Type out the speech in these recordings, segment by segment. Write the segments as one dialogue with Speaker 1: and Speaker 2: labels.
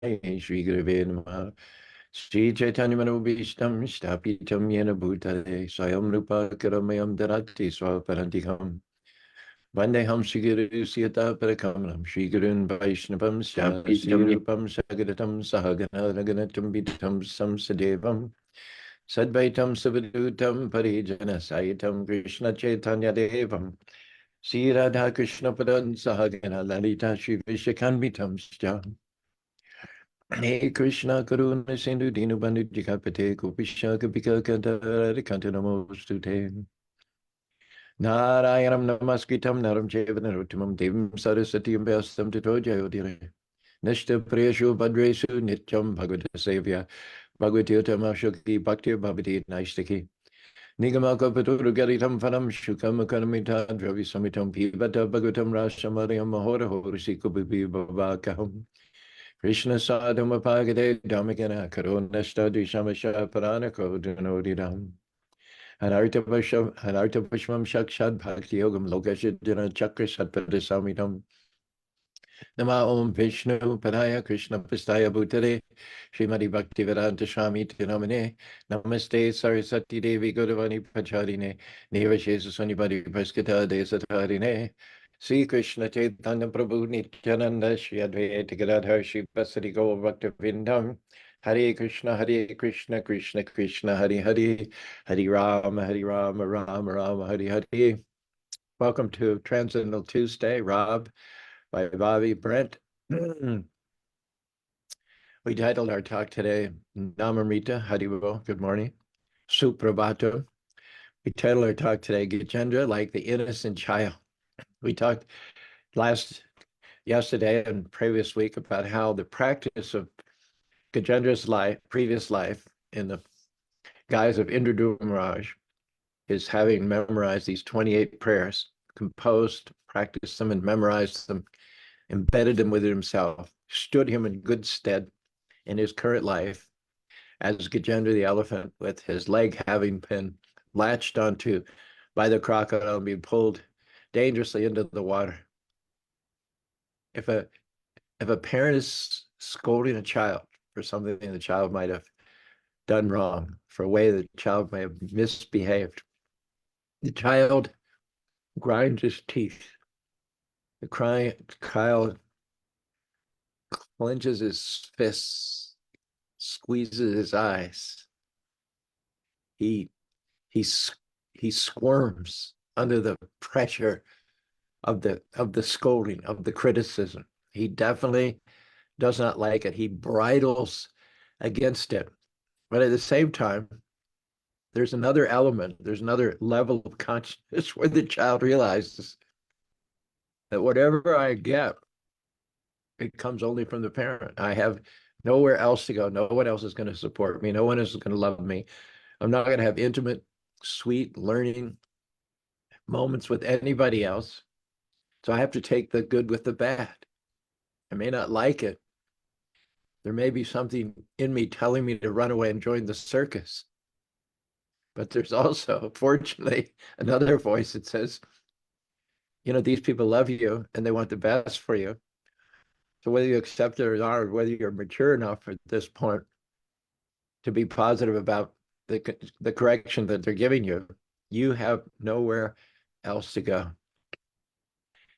Speaker 1: Shri Gurave Namaha. Shri Chaitanya Manobhishtam Shtapitam Yena Bhutale Swayam Rupa Karamayam Darati Swaparantikam Vandeham Shri Guru Siyata Parakamanam Shri Gurun Vaishnavam Sri Rupam Sagadatam Sahagana Raganatam Vidatam Samsadevam Sadvaitam Savadutam Parijana Sayitam Krishna Chaitanya Devam Sri Radha Krishna Padan Sahagana Lalita Shri Vishakanvitam Sja Hey Krishna Karuna Sindhu Dinu Bandhu Jikapate Kupisha Kapika Kantara Kantanamostute Narayanam Namaskritam Naram Chevanaruttamam Devam Saraswatyam Vyastam Tato Jayodire Nishta Priyashu Bhadresu Nityam Bhagavata Sevya Bhagavati Uttamashoki Bhakti Bhavati Naistaki Nigamaka Paturu Garitam Fanam Shukam Kanamita Dravi Samitam Pivata Bhagavatam Rashamadhyam Mahora Horisi Kubibi Babakaham Krishna Sadhama Pagade Dhammagana Karunashta Dishamasha Paranako Dunodiram Anarta Pushmam Shakshad Bhakti Yogam Lokashidina Chakra Satpadasamidam Nama Om Vishnu Padaya Krishna Pistaya Bhutare Srimati Bhaktivedanta Swami Tinamane Namaste Sarasati Devi Godavani Pacharine Nivashesa Sunibadi Praskita Desatarine Sri Krishna Chaitanya Prabhu Nityananda Shri Advaita Gadadhar Shri Pasari Gaur Bhakta Vindam Hare Krishna Krishna Krishna Hare Hare Hare Rama Rama Hare Hare. Welcome to Transcendental Tuesday, Rob by Bobby Brent. We titled our talk today, Namamrita Haribo, good morning, Suprabhato. We titled our talk today, Gajendra, like the innocent child. We talked yesterday and previous week about how the practice of Gajendra's previous life in the guise of Indradu Maharaj is having memorized these 28 prayers, composed, practiced them, and memorized them, embedded them within himself, stood him in good stead in his current life as Gajendra the elephant, with his leg having been latched onto by the crocodile and being pulled dangerously into the water. If a parent is scolding a child for something the child might have done wrong, for a way the child may have misbehaved, the child grinds his teeth. The child clenches his fists, squeezes his eyes. He he he squirms under the pressure of the scolding, of the criticism. He definitely does not like it. He bridles against it. But at the same time, there's another element, there's another level of consciousness where the child realizes that whatever I get, it comes only from the parent. I have nowhere else to go. No one else is going to support me. No one else is going to love me. I'm not going to have intimate, sweet learning moments with anybody else. So I have to take the good with the bad. I may not like it. There may be something in me telling me to run away and join the circus. But there's also, fortunately, another voice that says, these people love you and they want the best for you. So whether you accept it or not, or whether you're mature enough at this point to be positive about the correction that they're giving you, you have nowhere else to go.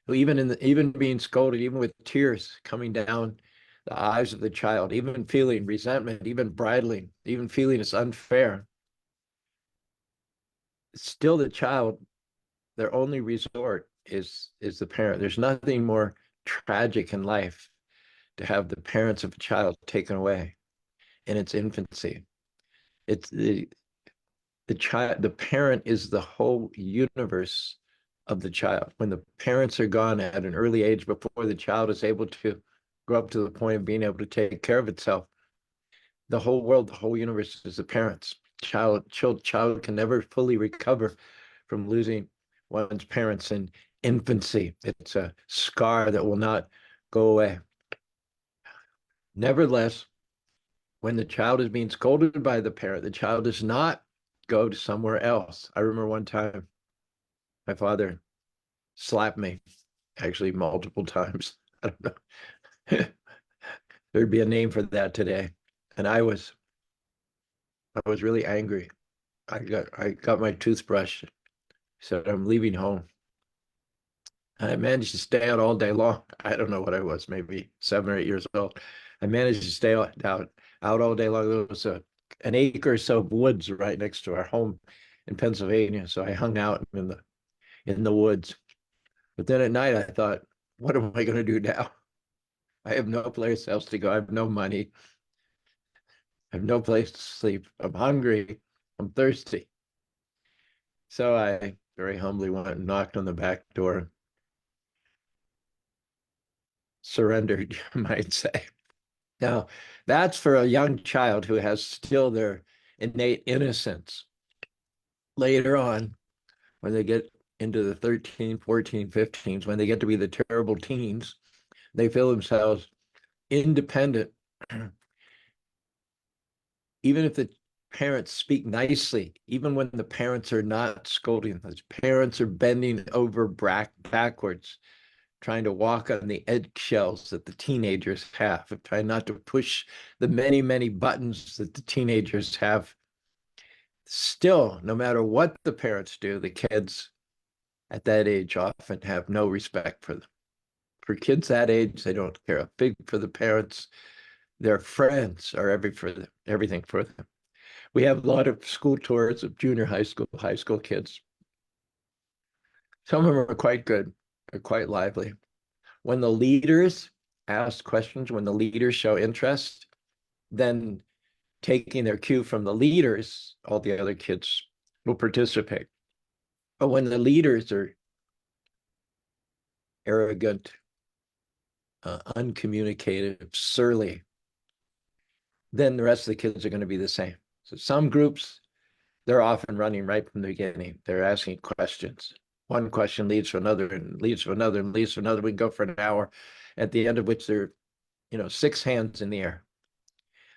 Speaker 1: So even being scolded, even with tears coming down the eyes of the child, even feeling resentment, even bridling, even feeling it's unfair, still the child, their only resort is the parent. There's nothing more tragic in life to have the parents of a child taken away in its infancy. It's the child, the parent is the whole universe of the child. When the parents are gone at an early age, before the child is able to grow up to the point of being able to take care of itself, the whole world, the whole universe is the parents. Child can never fully recover from losing one's parents in infancy. It's a scar that will not go away. Nevertheless, when the child is being scolded by the parent, the child does not go to somewhere else. I remember one time my father slapped me, actually multiple times. I don't know. There'd be a name for that today. And I was really angry. I got my toothbrush, said I'm leaving home. I managed to stay out all day long. I don't know what I was, maybe 7 or 8 years old. I managed to stay out all day long. There was an acre or so of woods right next to our home in Pennsylvania. So I hung out in the woods. But then at night I thought, what am I going to do now? I have no place else to go. I have no money. I have no place to sleep. I'm hungry. I'm thirsty. So I very humbly went and knocked on the back door, surrendered, you might say. Now, that's for a young child who has still their innate innocence. Later on, when they get into the 13, 14, 15s, when they get to be the terrible teens, they feel themselves independent. Even if the parents speak nicely, even when the parents are not scolding, the parents are bending over backwards, trying to walk on the eggshells that the teenagers have, trying not to push the many, many buttons that the teenagers have. Still, no matter what the parents do, the kids at that age often have no respect for them. For kids that age, they don't care a fig for the parents. Their friends are everything for them. We have a lot of school tours of junior high school kids. Some of them are quite good, they're quite lively. When the leaders ask questions, when the leaders show interest, then taking their cue from the leaders, all the other kids will participate. But when the leaders are arrogant, uncommunicative, surly, then the rest of the kids are going to be the same. So some groups, they're often running right from the beginning. They're asking questions. One question leads to another and leads to another and leads to another. We can go for an hour, at the end of which there are, 6 hands in the air.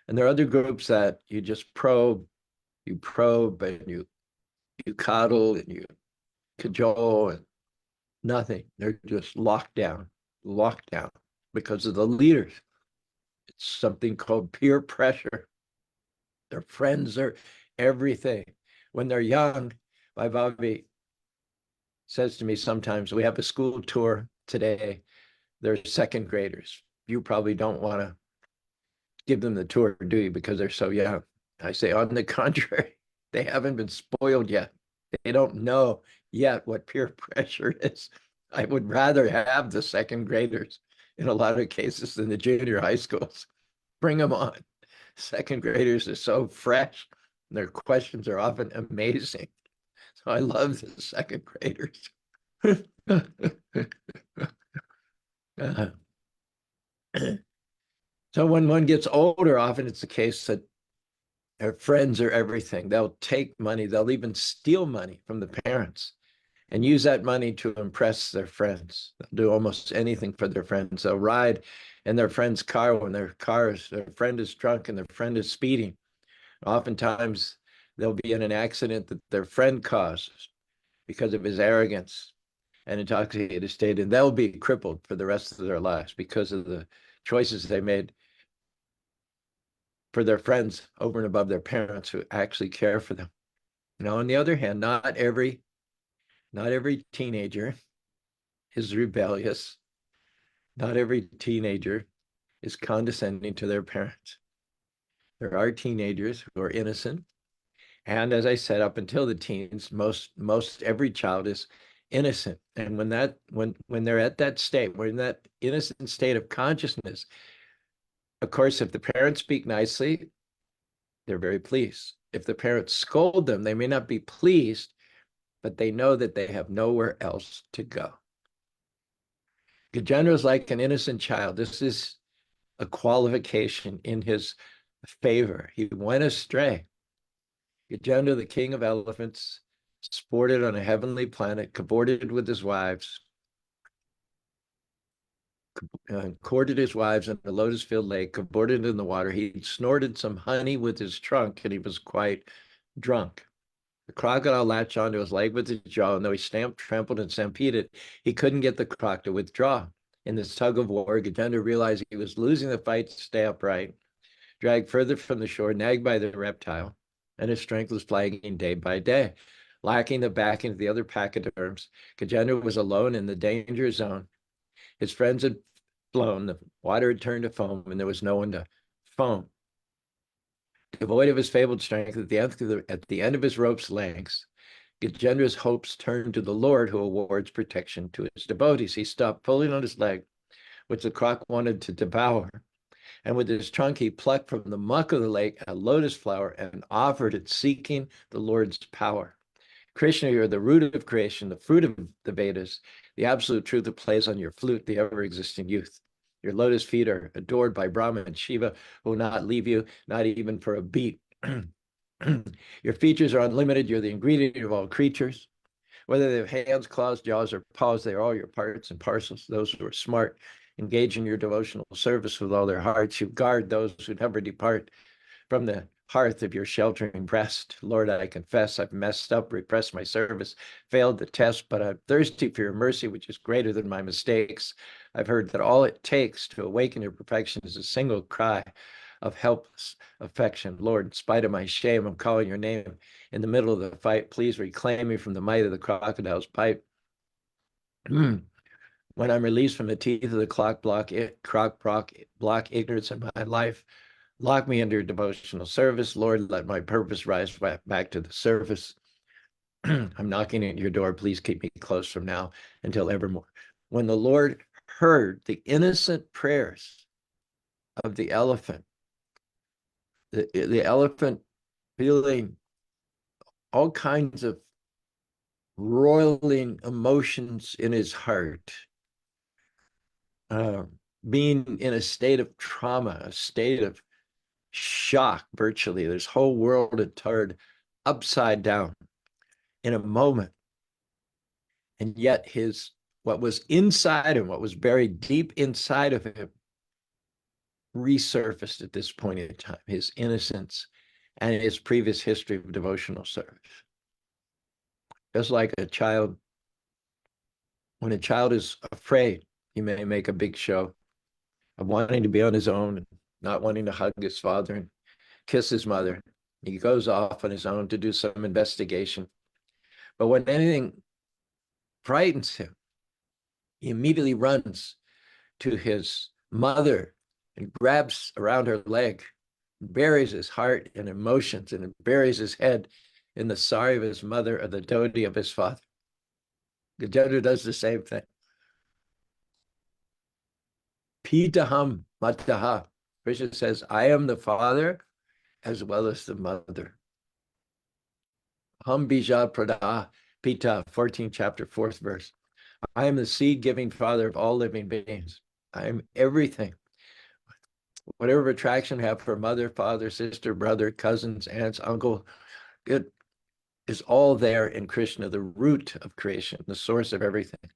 Speaker 1: And there are other groups that you just you probe and you coddle and you cajole and nothing. They're just locked down because of the leaders. It's something called peer pressure. Their friends are everything. When they're young, my Bobby says to me sometimes, we have a school tour today. They're second graders. You probably don't want to give them the tour, do you? Because they're so young. I say, on the contrary, they haven't been spoiled yet. They don't know yet what peer pressure is. I would rather have the second graders in a lot of cases than the junior high schools. Bring them on. Second graders are so fresh. Their questions are often amazing. So I love the second graders. uh, so when one gets older, often it's the case that their friends are everything. They'll take money, they'll even steal money from the parents and use that money to impress their friends. They'll do almost anything for their friends. They'll ride in their friend's car when their friend is drunk and their friend is speeding. Oftentimes, they'll be in an accident that their friend caused because of his arrogance and intoxicated state, and they'll be crippled for the rest of their lives because of the choices they made for their friends over and above their parents who actually care for them. Now, on the other hand, not every teenager is rebellious. Not every teenager is condescending to their parents. There are teenagers who are innocent. And as I said, up until the teens, most every child is innocent. And when they're at that state, when in that innocent state of consciousness, of course, if the parents speak nicely, they're very pleased. If the parents scold them, they may not be pleased, but they know that they have nowhere else to go. Gajendra is like an innocent child. This is a qualification in his favor. He went astray. Gajendra, the king of elephants, sported on a heavenly planet, cavorted with his wives, courted his wives in the lotus-filled lake, cavorted in the water. He snorted some honey with his trunk, and he was quite drunk. The crocodile latched onto his leg with his jaw, and though he stamped, trampled, and stampeded, he couldn't get the croc to withdraw. In this tug of war, Gajendra realized he was losing the fight to stay upright, dragged further from the shore, nagged by the reptile, and his strength was flagging day by day. Lacking the backing of the other pachyderms, Gajendra was alone in the danger zone. His friends had flown, the water had turned to foam, and there was no one to foam. Devoid of his fabled strength, at the end of his rope's lengths, Gajendra's hopes turned to the Lord, who awards protection to his devotees. He stopped pulling on his leg, which the croc wanted to devour, and with his trunk he plucked from the muck of the lake a lotus flower and offered it, seeking the Lord's power. Krishna, you're the root of creation, the fruit of the Vedas, the absolute truth that plays on your flute, the ever-existing youth. Your lotus feet are adored by Brahma and Shiva, who will not leave you, not even for a beat. Your features are unlimited. You're the ingredient of all creatures. Whether they have hands, claws, jaws, or paws, they are all your parts and parcels. Those who are smart engage in your devotional service with all their hearts. You guard those who never depart from the hearth of your sheltering breast. Lord, I confess I've messed up, repressed my service, failed the test, but I'm thirsty for your mercy, which is greater than my mistakes. I've heard that all it takes to awaken your perfection is a single cry of helpless affection. Lord, in spite of my shame, I'm calling your name in the middle of the fight. Please reclaim me from the might of the crocodile's pipe. When I'm released from the teeth of the croc block ignorance in my life, lock me under devotional service. Lord, let my purpose rise back to the surface. I'm knocking at your door. Please keep me close from now until evermore. When the Lord heard the innocent prayers of the elephant feeling all kinds of roiling emotions in his heart, being in a state of trauma, a state of shock, virtually. This whole world had turned upside down in a moment. And yet what was inside him, what was buried deep inside of him, resurfaced at this point in time, his innocence and his previous history of devotional service. Just like a child, when a child is afraid, he may make a big show of wanting to be on his own and not wanting to hug his father and kiss his mother. He goes off on his own to do some investigation. But when anything frightens him, he immediately runs to his mother and grabs around her leg, and buries his heart and emotions, and buries his head in the sorry of his mother or the devotee of his father. Gajendra does the same thing. Pitaham mataha. Krishna says, I am the father as well as the mother. Ham bija prada pita, 14th chapter, 4th verse. I am the seed-giving father of all living beings. I am everything. Whatever attraction we have for mother, father, sister, brother, cousins, aunts, uncle, it is all there in Krishna, the root of creation, the source of everything.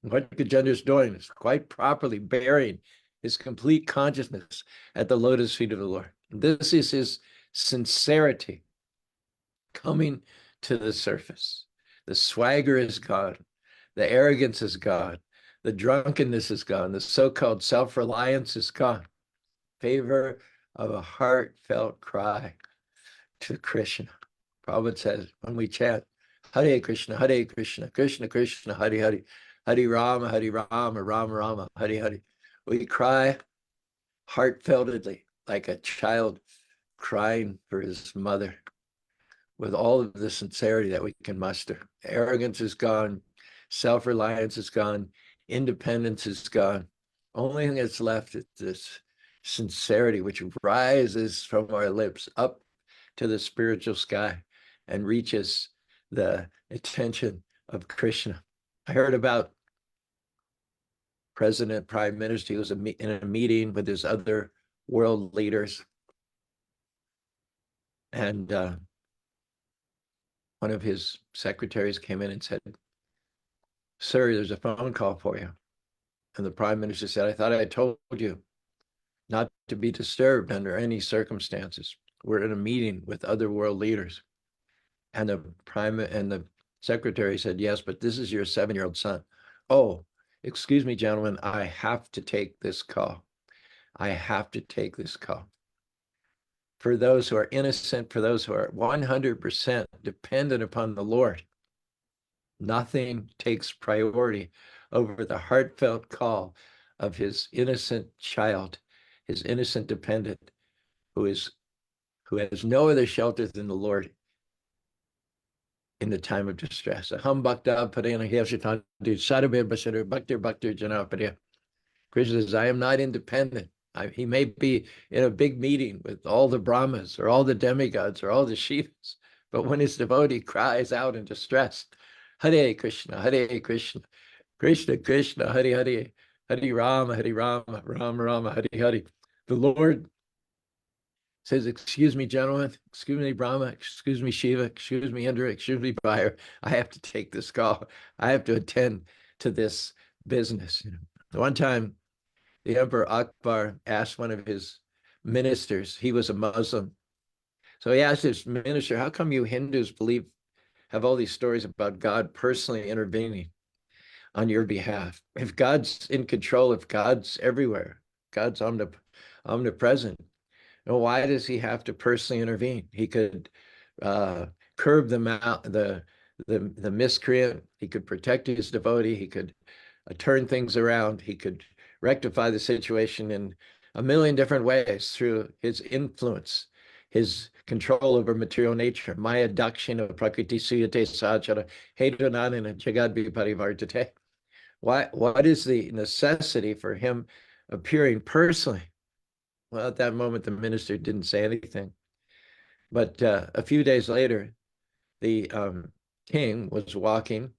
Speaker 1: What Gajendra is doing is quite properly burying his complete consciousness at the lotus feet of the Lord. This is his sincerity coming to the surface. The swagger is gone. The arrogance is gone. The drunkenness is gone. The so-called self-reliance is gone. Favor of a heartfelt cry to Krishna. Prabhupada says, when we chant, Hare Krishna, Krishna Krishna, Hare Hare, Hare Rama, Rama Rama, Hare Hare. We cry heartfeltedly, like a child crying for his mother, with all of the sincerity that we can muster. Arrogance is gone. Self-reliance is gone. Independence is gone. Only thing that's left is this sincerity, which rises from our lips up to the spiritual sky and reaches the attention of Krishna. I heard about President, Prime Minister. He was in a meeting with his other world leaders. And one of his secretaries came in and said, sir, there's a phone call for you. And the prime minister said, I thought I told you not to be disturbed under any circumstances. We're in a meeting with other world leaders. And the secretary said, yes, but this is your 7-year-old son. Oh, excuse me, gentlemen, I have to take this call. I have to take this call. For those who are innocent, for those who are 100% dependent upon the Lord, nothing takes priority over the heartfelt call of his innocent child, his innocent dependent, who has no other shelter than the Lord in the time of distress. Krishna says, I am not independent. He may be in a big meeting with all the Brahmas or all the demigods or all the Shivas, but when his devotee cries out in distress, Hare Krishna, Hare Krishna, Krishna Krishna, Hare Hare, Hare Rama, Rama Rama, Hare Hare. The Lord says, excuse me, gentlemen, excuse me, Brahma, excuse me, Shiva, excuse me, Indra, excuse me, Buyer. I have to take this call. I have to attend to this business. One time, the Emperor Akbar asked one of his ministers, he was a Muslim. So he asked his minister, how come you Hindus have all these stories about God personally intervening on your behalf? If God's in control, if God's everywhere, God's omnipresent, why does he have to personally intervene? He could curb the miscreant. He could protect his devotee. He could turn things around. He could rectify the situation in a million different ways through his influence, his control over material nature. Maya dakshina prakriti suyate sachara hedonanina jagad viparivartate. What is the necessity for him appearing personally? Well, at that moment, the minister didn't say anything. But a few days later, the king was walking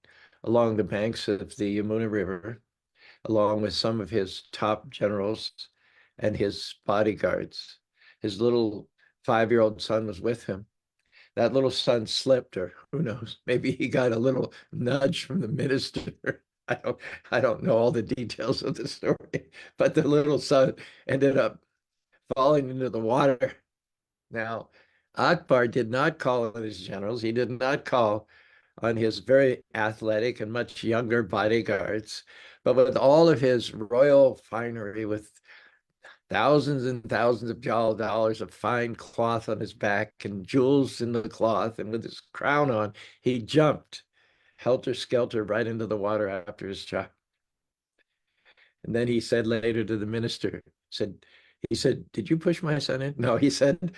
Speaker 1: along the banks of the Yamuna River, along with some of his top generals and his bodyguards. His little 5-year-old son was with him. That little son slipped, or who knows, maybe he got a little nudge from the minister. I don't know all the details of the story, but the little son ended up falling into the water. Now, Akbar did not call on his generals. He did not call on his very athletic and much younger bodyguards, but with all of his royal finery, with thousands and thousands of dollars of fine cloth on his back and jewels in the cloth, and with his crown on, he jumped helter-skelter right into the water after his child. And then he said later to the minister, he said, did you push my son in? No, he said,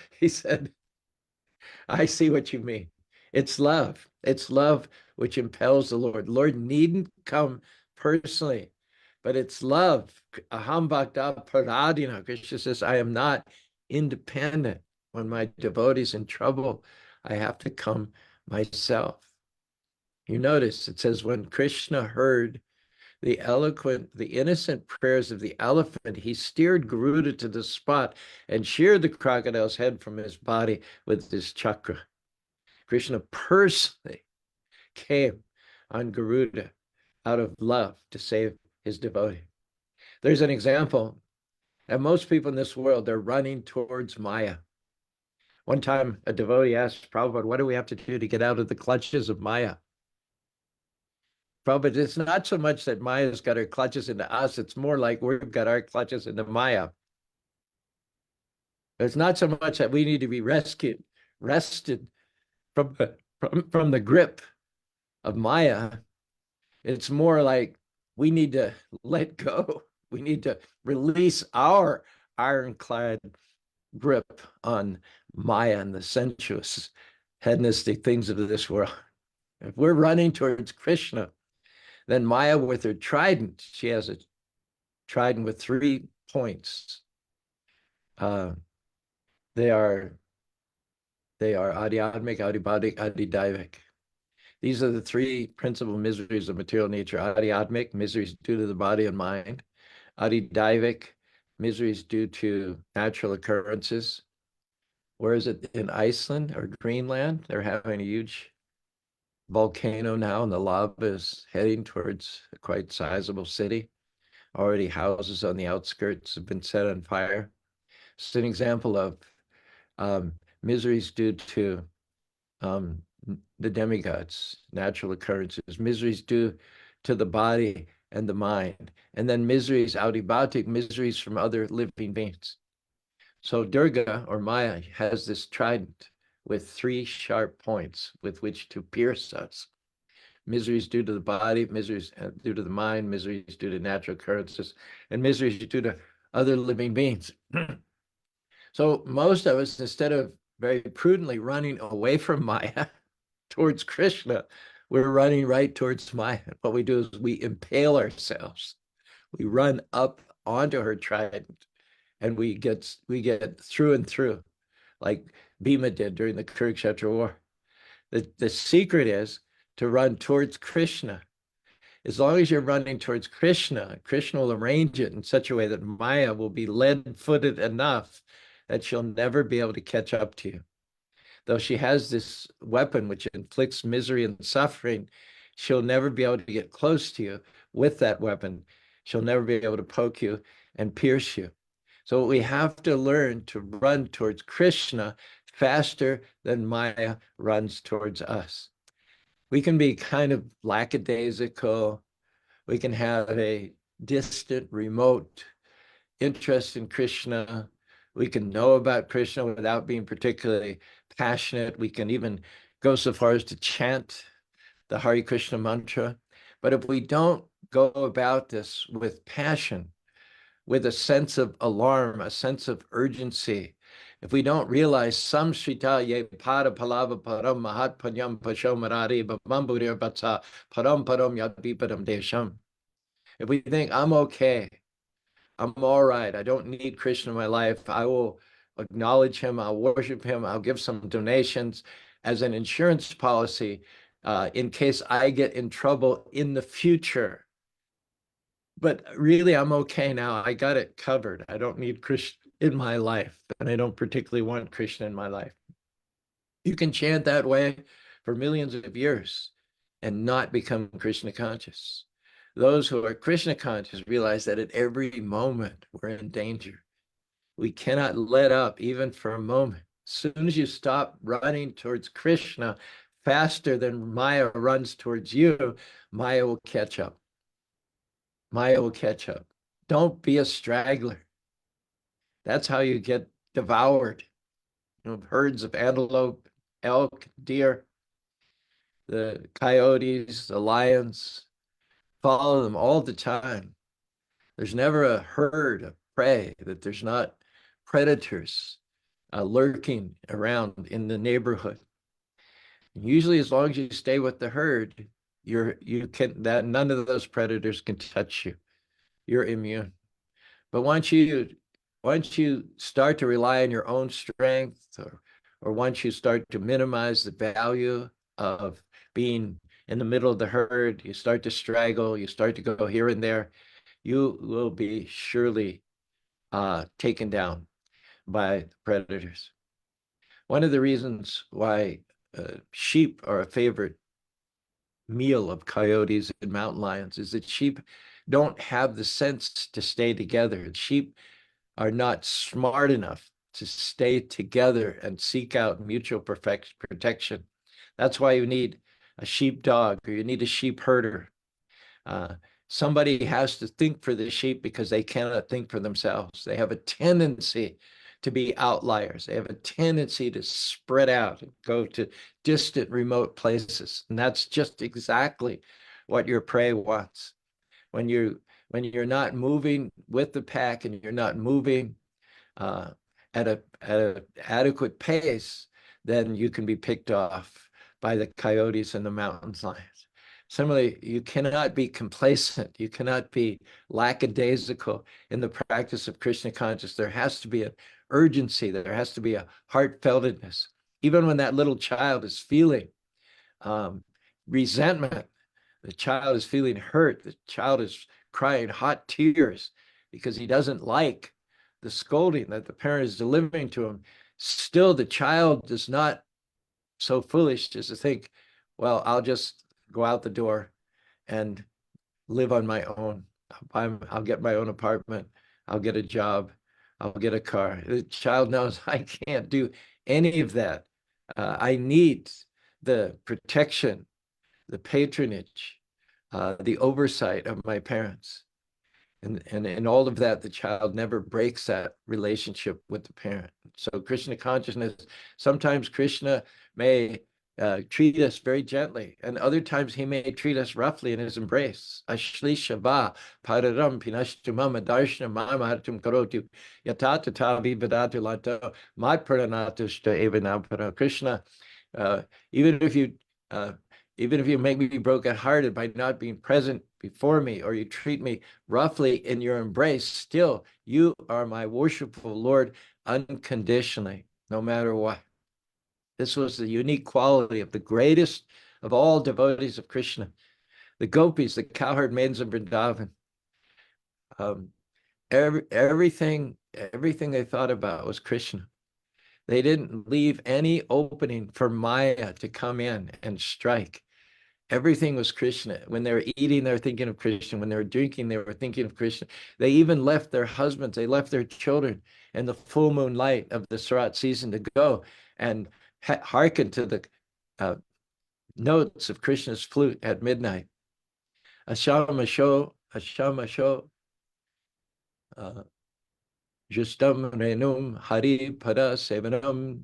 Speaker 1: I see what you mean. It's love. It's love which impels the Lord. The Lord needn't come personally, but it's love. Aham bhakta paradina. Krishna says, I am not independent. When my devotee's in trouble, I have to come myself. You notice it says, when Krishna heard the innocent prayers of the elephant, he steered Garuda to the spot and sheared the crocodile's head from his body with his chakra. Krishna personally came on Garuda out of love to save his devotee. There's an example, and most people in this world, they're running towards Maya. One time, a devotee asked Prabhupada, what do we have to do to get out of the clutches of Maya? Prabhupada, it's not so much that Maya's got her clutches into us, it's more like we've got our clutches into Maya. It's not so much that we need to be wrested from the grip of Maya. It's more like we need to let go. We need to release our ironclad grip on Maya and the sensuous, hedonistic things of this world. If we're running towards Krishna, then Maya with her trident, she has a trident with 3 points. They are adhyatmic, adhibadic, adhidaivik. These are the 3 principal miseries of material nature. Adhyatmic, miseries due to the body and mind. Adhidaivik, miseries due to natural occurrences. Where is it? In Iceland or Greenland, they're having a huge volcano now, and the lava is heading towards a quite sizable city. Already houses on the outskirts have been set on fire. It's an example of miseries due to the demigods, natural occurrences, miseries due to the body and the mind. And then miseries, adibhatic, miseries from other living beings. So Durga, or Maya, has this trident with 3 sharp points with which to pierce us. Miseries due to the body, miseries due to the mind, miseries due to natural occurrences, and miseries due to other living beings. So most of us, instead of very prudently running away from Maya towards Krishna, we're running right towards Maya. What we do is we impale ourselves. We run up onto her trident, and we get through and through, like Bhima did during the Kurukshetra war. The secret is to run towards Krishna. As long as you're running towards Krishna, Krishna will arrange it in such a way that Maya will be lead-footed enough that she'll never be able to catch up to you. Though she has this weapon which inflicts misery and suffering, she'll never be able to get close to you with that weapon. She'll never be able to poke you and pierce you. So we have to learn to run towards Krishna faster than Maya runs towards us. We can be kind of lackadaisical. We can have a distant, remote interest in Krishna. We can know about Krishna without being particularly passionate. We can even go so far as to chant the Hare Krishna mantra. But if we don't go about this with passion, with a sense of alarm, a sense of urgency, if we don't realize sam shrita ye pada palava param mahat panyam pashomarari bamburi vatsa param param yadvipadam desham. If we think I'm okay, I'm all right, I don't need Krishna in my life, I will acknowledge him, I'll worship him, I'll give some donations as an insurance policy in case I get in trouble in the future. But really, I'm okay now. I got it covered. I don't need Krishna in my life, and I don't particularly want Krishna in my life. You can chant that way for millions of years and not become Krishna conscious. Those who are Krishna conscious realize that at every moment we're in danger. We cannot let up even for a moment. As soon as you stop running towards Krishna faster than Maya runs towards you, Maya will catch up. Maya will catch up. Don't be a straggler. That's how you get devoured. Herds of antelope, elk, deer, the coyotes, the lions, follow them all the time. There's never a herd of prey that there's not predators lurking around in the neighborhood. Usually, as long as you stay with the herd, none of those predators can touch you. You're immune. But once you start to rely on your own strength, or once you start to minimize the value of being in the middle of the herd, you start to straggle, you start to go here and there, you will be surely taken down by predators. One of the reasons why sheep are a favorite meal of coyotes and mountain lions is that sheep don't have the sense to stay together. Sheep are not smart enough to stay together and seek out mutual protection. That's why you need a sheepdog, or you need a sheep herder. Somebody has to think for the sheep because they cannot think for themselves. They have a tendency to be outliers. They have a tendency to spread out and go to distant, remote places. And that's just exactly what your prey wants. When you're not moving with the pack, and you're not moving at a adequate pace, then you can be picked off by the coyotes and the mountain lions. Similarly, you cannot be complacent. You cannot be lackadaisical in the practice of Krishna consciousness. There has to be an urgency. There has to be a heartfeltedness. Even when that little child is feeling resentment, the child is feeling hurt, the child is crying hot tears because he doesn't like the scolding that the parent is delivering to him, still the child is not so foolish as to think, well, I'll just go out the door and live on my own. I'll get my own apartment. I'll get a job. I'll get a car. The child knows I can't do any of that. I need the protection, the patronage the oversight of my parents. And in all of that, the child never breaks that relationship with the parent. So Krishna consciousness, sometimes Krishna may treat us very gently, and other times he may treat us roughly in his embrace. Ashli Shava, Pararam, Pinashtumam, Darshanam, Mamatum Karotu, Yatatata, Vivadatu Lato, Mat Pranatushta Evanapara. Krishna, uh, even if you uh, even if you make me brokenhearted by not being present before me, or you treat me roughly in your embrace, still you are my worshipful Lord unconditionally, no matter what. This was the unique quality of the greatest of all devotees of Krishna, the gopis, the cowherd maidens of Vrindavan. Um, everything they thought about was Krishna. They didn't leave any opening for Maya to come in and strike. Everything was Krishna. When they were eating, they were thinking of Krishna. When they were drinking, they were thinking of Krishna. They even left their husbands, they left their children in the full moon light of the Sarat season to go and hearken to the uh, notes of Krishna's flute at midnight. Ashamasho, Justam Renum Hari Pada Sevanam,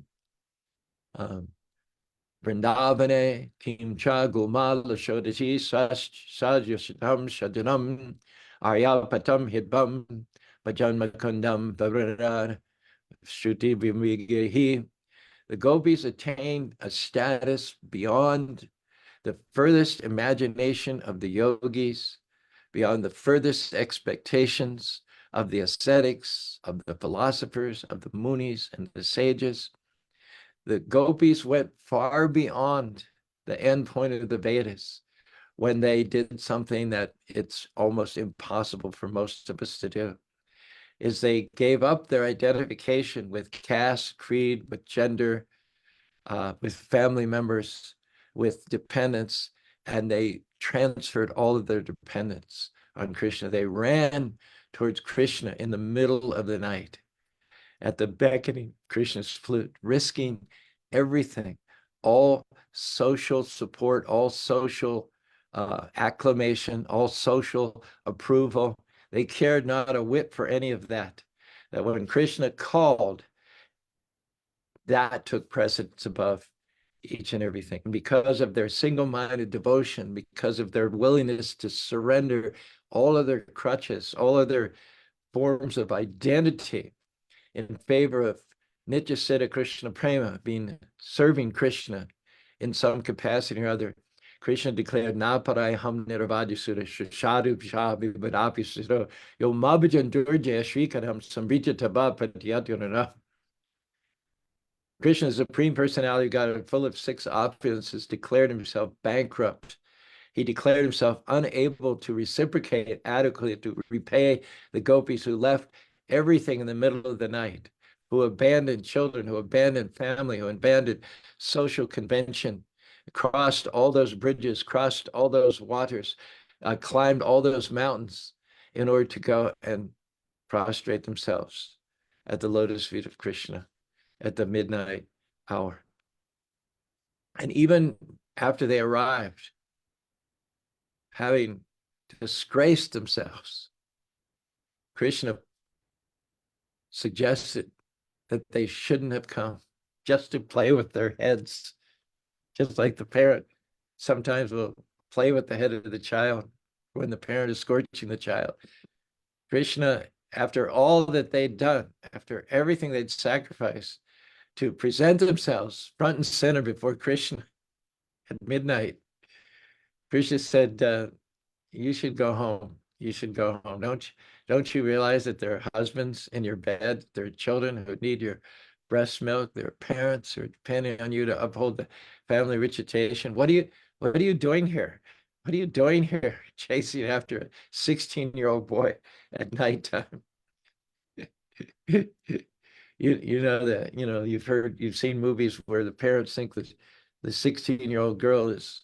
Speaker 1: Vrindavane, Kimcha Gumal Shodaji Sajyashatam Shajanam Aryapatam Hidbam Bhajanmakundam Vavradar Shruti Vimigihi. The gopis attained a status beyond the furthest imagination of the yogis, beyond the furthest expectations of the ascetics, of the philosophers, of the munis and the sages. The gopis went far beyond the end point of the Vedas when they did something that it's almost impossible for most of us to do, is they gave up their identification with caste, creed, with gender, with family members, with dependents, and they transferred all of their dependence on Krishna. They ran towards Krishna in the middle of the night at the beckoning of Krishna's flute, risking everything, all social support, all social acclamation, all social approval. They cared not a whit for any of that. That when Krishna called, that took precedence above each and everything. And because of their single-minded devotion, because of their willingness to surrender all of their crutches, all of their forms of identity in favor of Nitya Siddha Krishna Prema, being serving Krishna in some capacity or other, Krishna declared, Na parai ham nirvadisura shadu shabi vadapi suro yo mabajan durjaya shrikadam samrita taba patiyatyunana. Krishna, Supreme Personality of God, full of six opulences, declared himself bankrupt. He declared himself unable to reciprocate adequately to repay the gopis who left everything in the middle of the night, who abandoned children, who abandoned family, who abandoned social convention, crossed all those bridges, crossed all those waters, climbed all those mountains in order to go and prostrate themselves at the lotus feet of Krishna at the midnight hour. And even after they arrived, having disgraced themselves, Krishna suggested that they shouldn't have come, just to play with their heads, just like the parent sometimes will play with the head of the child when the parent is scorching the child. Krishna, after all that they'd done, after everything they'd sacrificed to present themselves front and center before Krishna at midnight, Krishna said, you should go home. You should go home. Don't you realize that there are husbands in your bed, there are children who need your breast milk, there are parents who are depending on you to uphold the family reputation. What are you doing here? What are you doing here chasing after a 16-year-old boy at nighttime? You know that, you've seen movies where the parents think that the 16-year-old girl is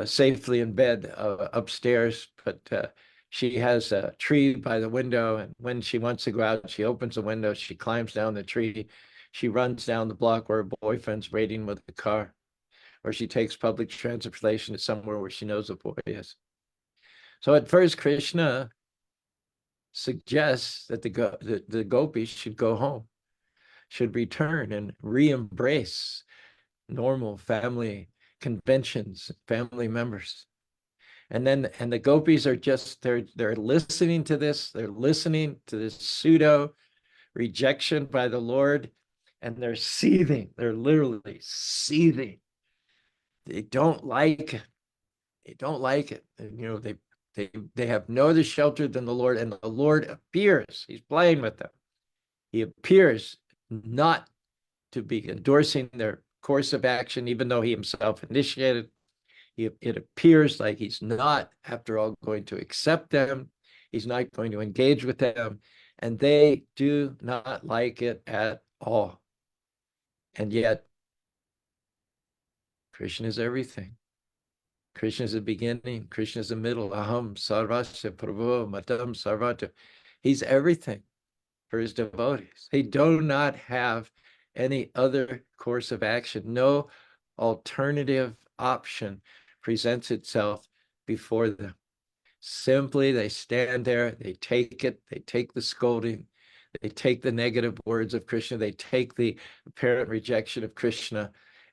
Speaker 1: safely in bed upstairs, but she has a tree by the window, and when she wants to go out, she opens the window, she climbs down the tree, she runs down the block where her boyfriend's waiting with the car, or she takes public transportation to somewhere where she knows the boy is. So at first, Krishna suggests that the gopis should go home, should return and re-embrace normal family conventions, family members. And the gopis are just they're listening to this, they're listening to this pseudo rejection by the Lord, and they're seething, they're literally seething. They don't like it. They don't like it. And, they have no other shelter than the Lord, and the Lord appears. He's playing with them. He appears not to be endorsing their course of action, even though he himself initiated. It appears like he's not, after all, going to accept them. He's not going to engage with them, and they do not like it at all. And yet, Krishna is everything. Krishna is the beginning. Krishna is the middle. Aham sarvasya prabhu matam sarvata. He's everything for his devotees. They do not have any other course of action. No alternative option presents itself before them. Simply, they stand there, they take it, they take the scolding, they take the negative words of Krishna, they take the apparent rejection of Krishna,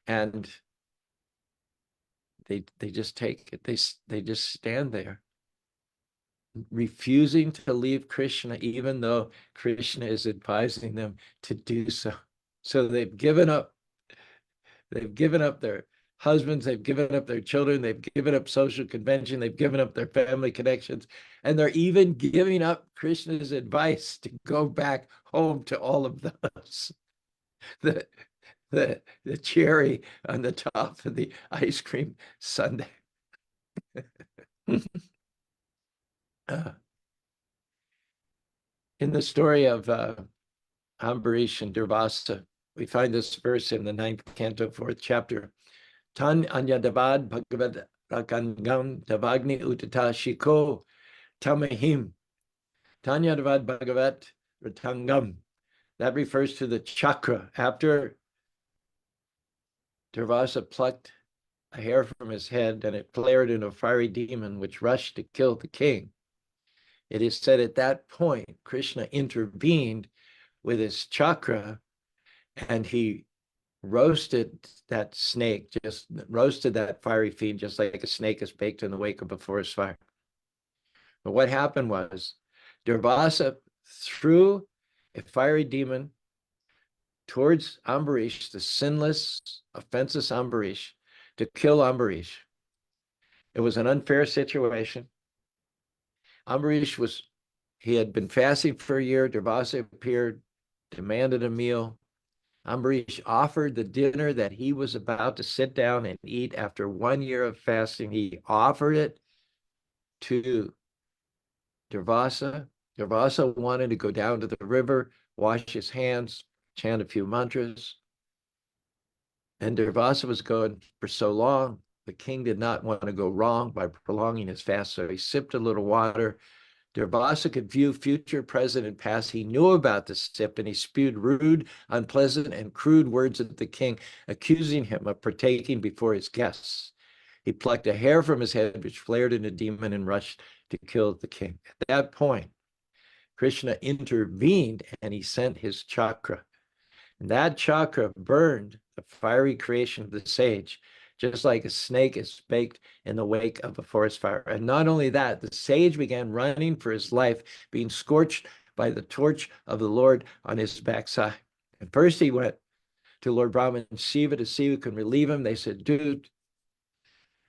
Speaker 1: and they just take it. They just stand there, refusing to leave Krishna, even though Krishna is advising them to do so. So they've given up. They've given up their husbands, they've given up their children, they've given up social convention, they've given up their family connections, and they're even giving up Krishna's advice to go back home to all of those. The, the cherry on the top of the ice cream sundae. In the story of Ambarish and Durvasa, we find this verse in the 9th canto, 4th chapter. Tan anyadavad bhagavad rakangam davagni utata shiko tamahim. Tanyadavad bhagavat ratangam. That refers to the chakra. After Durvasa plucked a hair from his head and it flared in a fiery demon which rushed to kill the king. It is said at that point, Krishna intervened with his chakra and he roasted that snake, just roasted that fiery fiend, just like a snake is baked in the wake of a forest fire. But what happened was Durvasa threw a fiery demon towards Ambarish, the sinless, offenseless Ambarish, to kill Ambarish. It was an unfair situation. Ambarish he had been fasting for a year. Durvasa appeared, demanded a meal. Ambarish offered the dinner that he was about to sit down and eat after 1 year of fasting. He offered it to Durvasa. Durvasa wanted to go down to the river, wash his hands, chant a few mantras. And Durvasa was going for so long, the king did not want to go wrong by prolonging his fast, so he sipped a little water. Durvasa could view future, present, and past. He knew about the sip, and he spewed rude, unpleasant, and crude words at the king, accusing him of partaking before his guests. He plucked a hair from his head, which flared in a demon, and rushed to kill the king. At that point, Krishna intervened, and he sent his chakra. And that chakra burned the fiery creation of the sage, just like a snake is baked in the wake of a forest fire. And not only that, the sage began running for his life, being scorched by the torch of the Lord on his backside. And first he went to Lord Brahma and Shiva to see who can relieve him. They said, dude,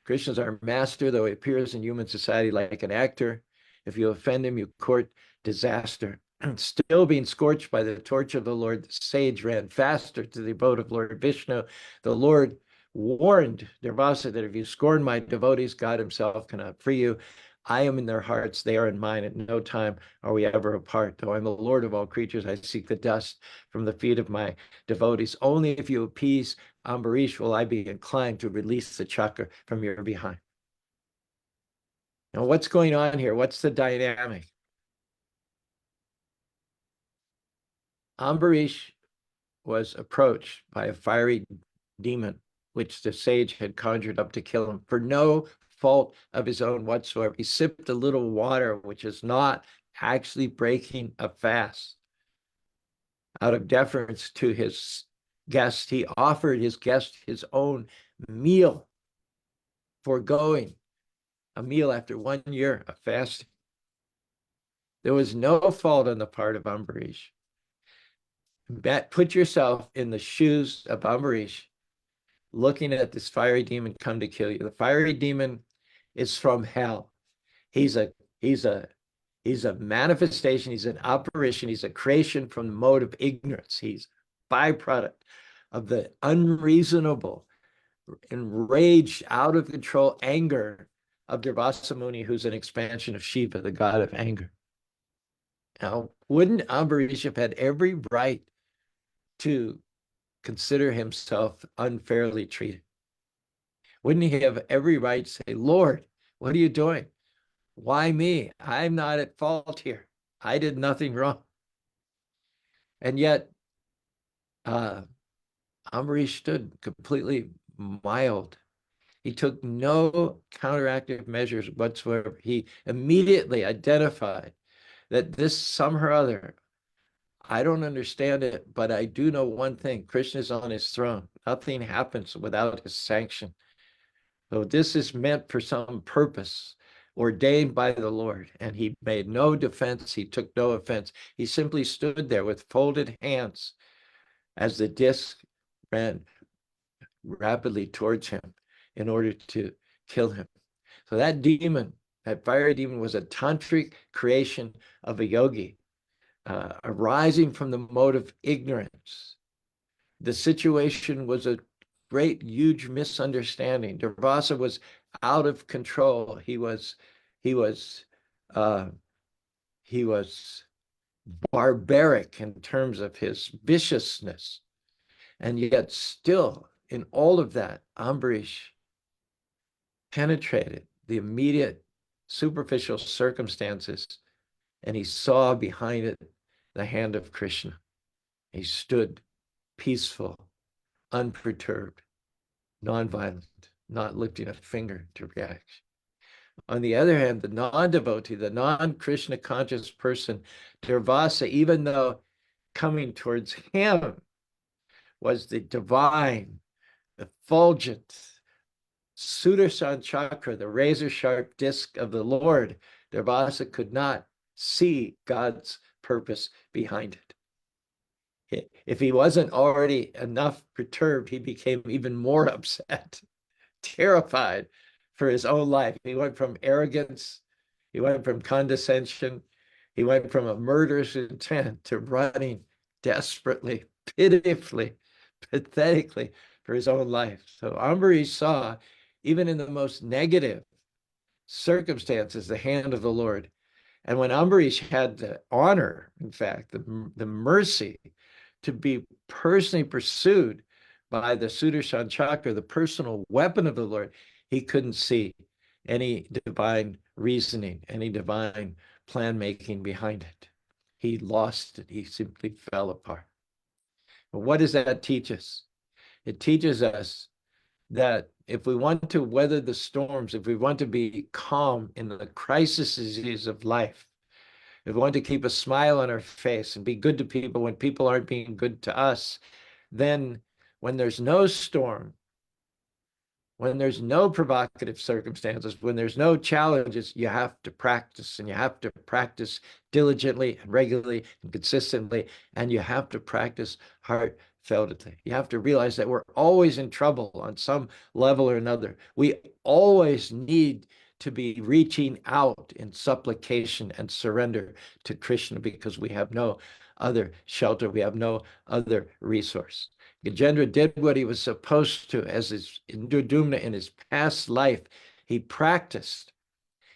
Speaker 1: Krishna's our master, though he appears in human society like an actor. If you offend him, you court disaster. Still being scorched by the torch of the Lord, the sage ran faster to the abode of Lord Vishnu. The Lord warned Durvasa that if you scorn my devotees, God himself cannot free you. I am in their hearts, they are in mine. At no time are we ever apart. Though I'm the Lord of all creatures, I seek the dust from the feet of my devotees. Only if you appease Ambarish will I be inclined to release the chakra from your behind. Now, what's going on here? What's the dynamic? Ambarish was approached by a fiery demon, which the sage had conjured up to kill him for no fault of his own whatsoever. He sipped a little water, which is not actually breaking a fast. Out of deference to his guest, he offered his guest his own meal, foregoing a meal after 1 year of fasting. There was no fault on the part of Ambarish. Put yourself in the shoes of Ambarish, looking at this fiery demon come to kill you. The fiery demon is from hell. He's a manifestation, he's an apparition, he's a creation from the mode of ignorance. He's a byproduct of the unreasonable, enraged, out of control anger of Durvasa Muni, who's an expansion of Shiva, the god of anger. Now, wouldn't Ambarish have had every right to consider himself unfairly treated? Wouldn't he have every right to say, Lord, what are you doing? Why me? I'm not at fault here. I did nothing wrong. And yet, Ambarish stood completely mild. He took no counteractive measures whatsoever. He immediately identified that this somehow or other, I don't understand it, but I do know one thing: Krishna is on his throne. Nothing happens without his sanction. So this is meant for some purpose ordained by the Lord. And he made no defense. He took no offense. He simply stood there with folded hands as the disc ran rapidly towards him in order to kill him. So that demon, that fiery demon, was a tantric creation of a yogi, arising from the mode of ignorance. The situation was a great, huge misunderstanding. Durvasa was out of control. He was barbaric in terms of his viciousness. And yet still, in all of that, Ambarish penetrated the immediate superficial circumstances, and he saw behind it the hand of Krishna. He stood peaceful, unperturbed, nonviolent, not lifting a finger to react. On the other hand, the non-devotee, the non-Krishna conscious person, Durvasa, even though coming towards him was the divine, effulgent Sudarshan chakra, the razor-sharp disc of the Lord, Durvasa could not see God's purpose behind it. If he wasn't already enough perturbed, he became even more upset, terrified for his own life. He went from arrogance, he went from condescension, he went from a murderous intent to running desperately, pitifully, pathetically for his own life. So Ambarish saw, even in the most negative circumstances, the hand of the Lord. And when Ambarish had the honor, in fact, the mercy to be personally pursued by the Sudarshan chakra, the personal weapon of the Lord, he couldn't see any divine reasoning, any divine plan making behind it. He lost it. He simply fell apart. But what does that teach us? It teaches us that if we want to weather the storms, if we want to be calm in the crises of life, if we want to keep a smile on our face and be good to people when people aren't being good to us, then when there's no storm, when there's no provocative circumstances, when there's no challenges, you have to practice, and you have to practice diligently and regularly and consistently, and you have to practice heartfeltly. You have to realize that we're always in trouble on some level or another. We always need to be reaching out in supplication and surrender to Krishna, because we have no other shelter. We have no other resource. Gajendra did what he was supposed to as his Indradumna in his past life. He practiced.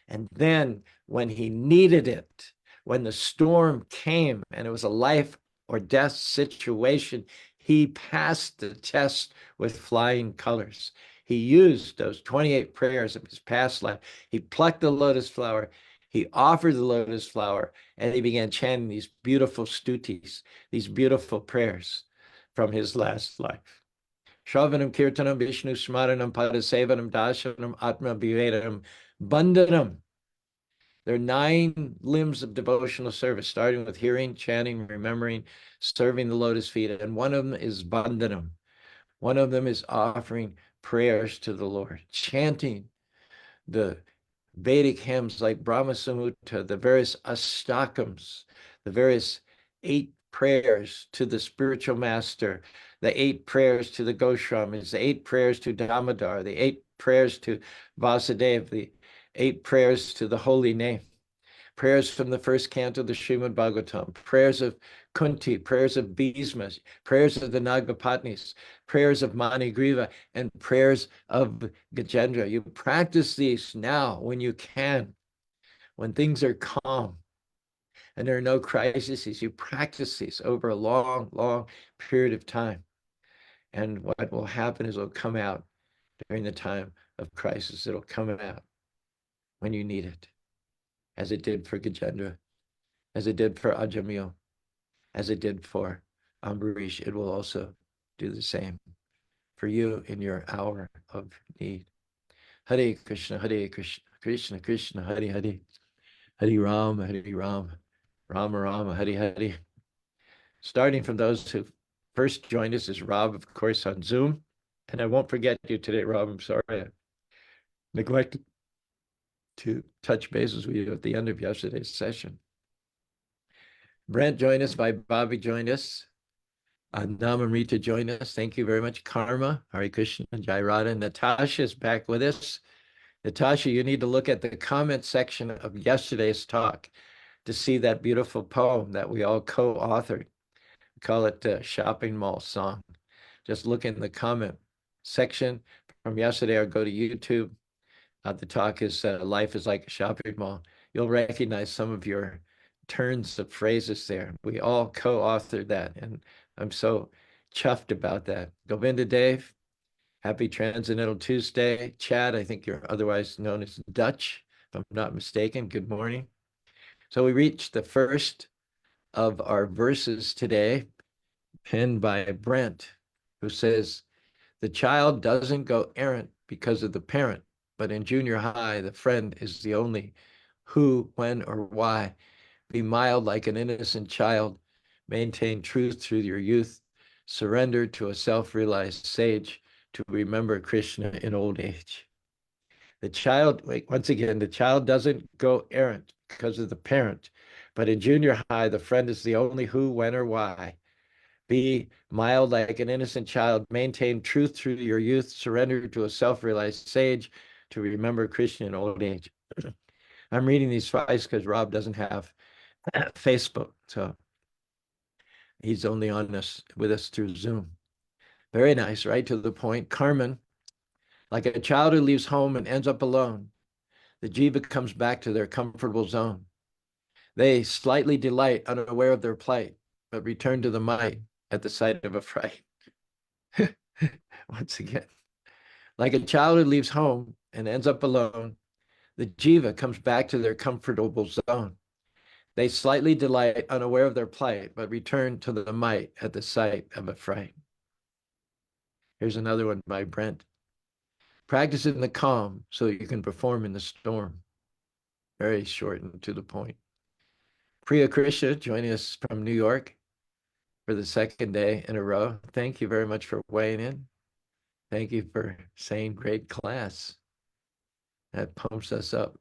Speaker 1: And then when he needed it, when the storm came and it was a life or death situation, he passed the test with flying colors. He used those 28 prayers of his past life. He plucked the lotus flower, he offered the lotus flower, and he began chanting these beautiful stutis, these beautiful prayers from his last life. Shravanam, Kirtanam, Vishnu Smaranam, Padasevanam, Dashanam, Atma Vivedanam, Bandhanam. There are 9 limbs of devotional service, starting with hearing, chanting, remembering, serving the lotus feet. And one of them is bandhanam. One of them is offering prayers to the Lord, chanting the Vedic hymns like Brahma Samhita, the various astakams, the various 8 prayers to the spiritual master, the 8 prayers to the Goswamis, the 8 prayers to Damodar, the 8 prayers to Vasudeva, the 8 prayers to the holy name, prayers from the first canto of the Srimad Bhagavatam, prayers of Kunti, prayers of Bhisma, prayers of the Nagapatnis, prayers of Manigriva, and prayers of Gajendra. You practice these now when you can, when things are calm and there are no crises. You practice these over a long, long period of time. And what will happen is it'll come out during the time of crisis. It'll come out when you need it, as it did for Gajendra, as it did for Ajamil, as it did for Ambarish. It will also do the same for you in your hour of need. Hare Krishna, Krishna Krishna, Hare Hare, Hare Ram, Rama Rama, Hare Hare. Starting from those who first joined us is Rob, of course, on Zoom. And I won't forget you today, Rob. I'm sorry I neglected to touch bases with you at the end of yesterday's session. Brent joined us, Bobby joined us. Namamrita joined us. Thank you very much. Karma, Hare Krishna, Jai Radha. Natasha is back with us. Natasha, you need to look at the comment section of yesterday's talk to see that beautiful poem that we all co-authored. We call it the Shopping Mall Song. Just look in the comment section from yesterday or go to YouTube. The talk is Life is Like a Shopping Mall. You'll recognize some of your turns of phrases there. We all co-authored that, and I'm so chuffed about that. Govinda Dave, happy Transcendental Tuesday. Chad, I think you're otherwise known as Dutch, if I'm not mistaken. Good morning. So we reached the first of our verses today, penned by Brent, who says, the child doesn't go errant because of the parent, but in junior high, the friend is the only who, when, or why. Be mild like an innocent child. Maintain truth through your youth. Surrender to a self-realized sage to remember Krishna in old age. The child, once again, the child doesn't go errant because of the parent, but in junior high, the friend is the only who, when, or why. Be mild like an innocent child. Maintain truth through your youth. Surrender to a self-realized sage to remember Krishna in old age. I'm reading these twice because Rob doesn't have Facebook, so he's only on us with us through Zoom. Very nice, right to the point. Carmen, like a child who leaves home and ends up alone, the jiva comes back to their comfortable zone. They slightly delight, unaware of their plight, but return to the might at the sight of a fright. Once again, like a child who leaves home and ends up alone, the jiva comes back to their comfortable zone. They slightly delight, unaware of their plight, but return to the might at the sight of a fright. Here's another one by Brent. Practice in the calm so you can perform in the storm. Very short and to the point. Priya Krishna joining us from New York for the second day in a row. Thank you very much for weighing in. Thank you for saying great class. That pumps us up.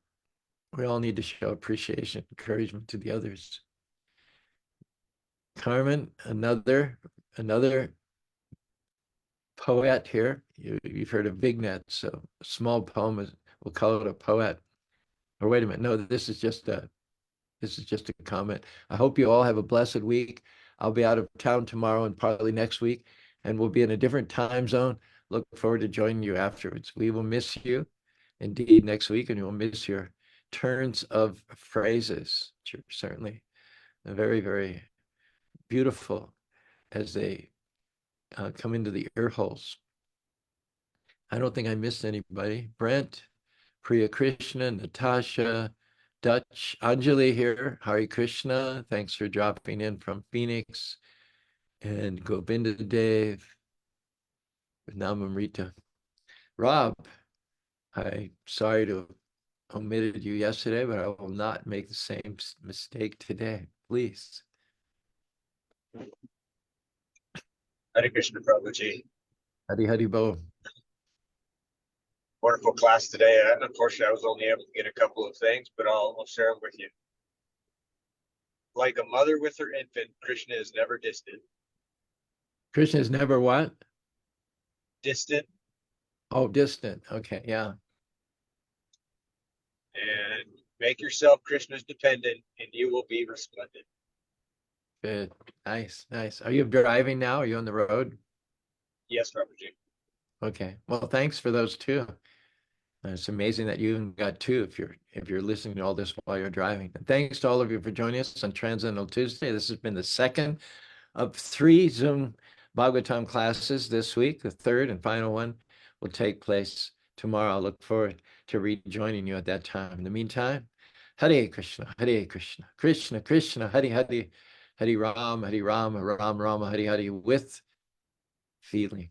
Speaker 1: We all need to show appreciation, encouragement to the others. Carmen, another poet here. You've heard of vignettes, so a small poem is, we'll call it a poet. Or wait a minute, no, this is just a comment. I hope you all have a blessed week. I'll be out of town tomorrow and partly next week, and we'll be in a different time zone. Look forward to joining you afterwards. We will miss you indeed next week, and you'll miss your turns of phrases, which are certainly very, very beautiful as they come into the ear holes. I don't think I missed anybody. Brent, Priya Krishna, Natasha, Dutch, Anjali here. Hare Krishna. Thanks for dropping in from Phoenix. And Govinda Dave. Namamrita. Rob, I'm sorry to omitted you yesterday, but I will not make the same mistake today. Please.
Speaker 2: Hare Krishna Prabhuji.
Speaker 1: Hari Hari Bo.
Speaker 2: Wonderful class today. Unfortunately, I was only able to get a couple of things, but I'll share them with you. Like a mother with her infant, Krishna is never distant.
Speaker 1: Krishna is never what?
Speaker 2: Distant.
Speaker 1: Oh, distant. Okay, yeah.
Speaker 2: And make yourself Krishna's dependent, and you will be resplendent.
Speaker 1: Good. Nice, nice. Are you driving now? Are you on the road?
Speaker 2: Yes, Prabhuji.
Speaker 1: Okay. Well, thanks for those two. It's amazing that you even got two if you're listening to all this while you're driving. And thanks to all of you for joining us on Transcendental Tuesday. This has been the second of 3 Zoom Bhagavatam classes this week. The third and final one will take place tomorrow. I look forward to rejoining you at that time. In the meantime, Hare Krishna, Hare Krishna, Krishna Krishna, Hare Hare, Hare Rama, Rama Rama, Hare Hare, with feeling.